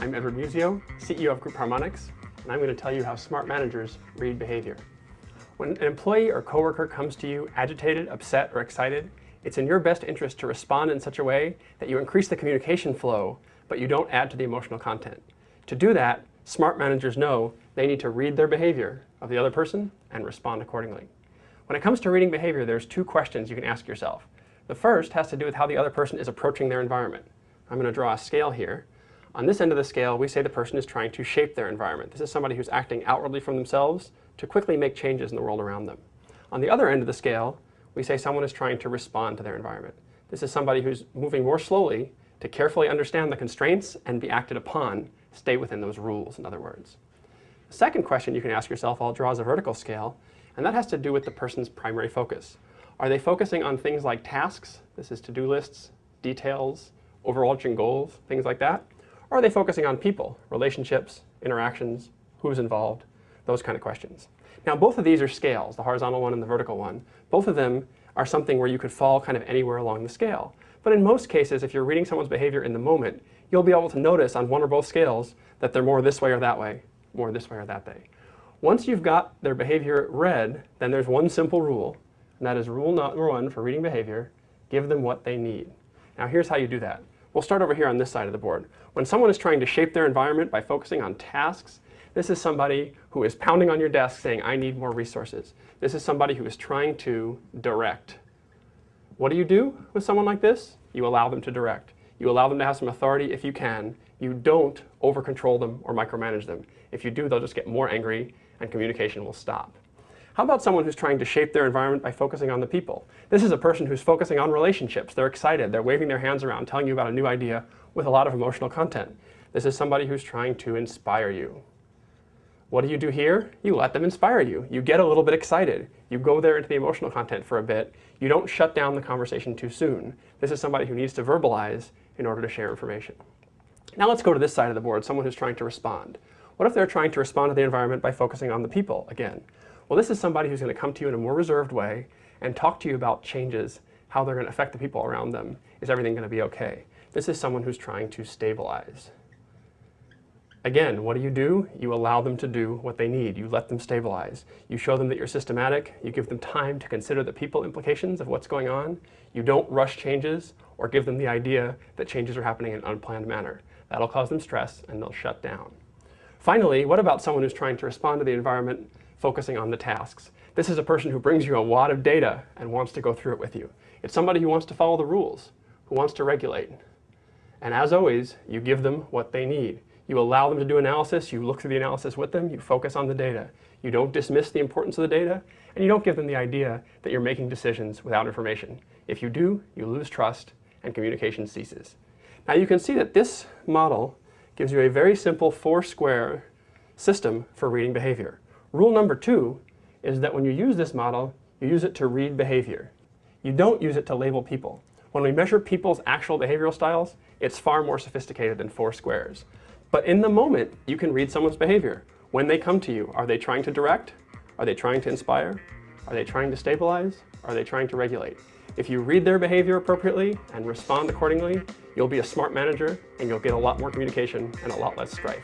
I'm Edward Musio, CEO of Group Harmonics, and I'm going to tell you how smart managers read behavior. When an employee or coworker comes to you agitated, upset, or excited, it's in your best interest to respond in such a way that you increase the communication flow, but you don't add to the emotional content. To do that, smart managers know they need to read their behavior of the other person and respond accordingly. When it comes to reading behavior, there's two questions you can ask yourself. The first has to do with how the other person is approaching their environment. I'm going to draw a scale here. On this end of the scale, we say the person is trying to shape their environment. This is somebody who's acting outwardly from themselves to quickly make changes in the world around them. On the other end of the scale, we say someone is trying to respond to their environment. This is somebody who's moving more slowly to carefully understand the constraints and be acted upon, stay within those rules, in other words. The second question you can ask yourself, I'll draw as a vertical scale, and that has to do with the person's primary focus. Are they focusing on things like tasks? This is to-do lists, details, overarching goals, things like that. Or are they focusing on people, relationships, interactions, who's involved, those kind of questions. Now both of these are scales, the horizontal one and the vertical one. Both of them are something where you could fall kind of anywhere along the scale. But in most cases, if you're reading someone's behavior in the moment, you'll be able to notice on one or both scales that they're more this way or that way, more this way or that way. Once you've got their behavior read, then there's one simple rule, and that is rule number one for reading behavior: give them what they need. Now here's how you do that. We'll start over here on this side of the board. When someone is trying to shape their environment by focusing on tasks, this is somebody who is pounding on your desk saying, I need more resources. This is somebody who is trying to direct. What do you do with someone like this? You allow them to direct. You allow them to have some authority if you can. You don't over-control them or micromanage them. If you do, they'll just get more angry and communication will stop. How about someone who's trying to shape their environment by focusing on the people? This is a person who's focusing on relationships. They're excited. They're waving their hands around, telling you about a new idea with a lot of emotional content. This is somebody who's trying to inspire you. What do you do here? You let them inspire you. You get a little bit excited. You go there into the emotional content for a bit. You don't shut down the conversation too soon. This is somebody who needs to verbalize in order to share information. Now let's go to this side of the board, someone who's trying to respond. What if they're trying to respond to the environment by focusing on the people again? Well, this is somebody who's going to come to you in a more reserved way and talk to you about changes, how they're going to affect the people around them. Is everything going to be okay? This is someone who's trying to stabilize. Again, what do? You allow them to do what they need. You let them stabilize. You show them that you're systematic. You give them time to consider the people implications of what's going on. You don't rush changes or give them the idea that changes are happening in an unplanned manner. That'll cause them stress and they'll shut down. Finally, what about someone who's trying to respond to the environment focusing on the tasks? This is a person who brings you a lot of data and wants to go through it with you. It's somebody who wants to follow the rules, who wants to regulate. And as always, you give them what they need. You allow them to do analysis, you look through the analysis with them, you focus on the data. You don't dismiss the importance of the data, and you don't give them the idea that you're making decisions without information. If you do, you lose trust and communication ceases. Now you can see that this model gives you a very simple four-square system for reading behavior. Rule number two is that when you use this model, you use it to read behavior. You don't use it to label people. When we measure people's actual behavioral styles, it's far more sophisticated than four squares. But in the moment, you can read someone's behavior. When they come to you, are they trying to direct? Are they trying to inspire? Are they trying to stabilize? Are they trying to regulate? If you read their behavior appropriately and respond accordingly, you'll be a smart manager and you'll get a lot more communication and a lot less strife.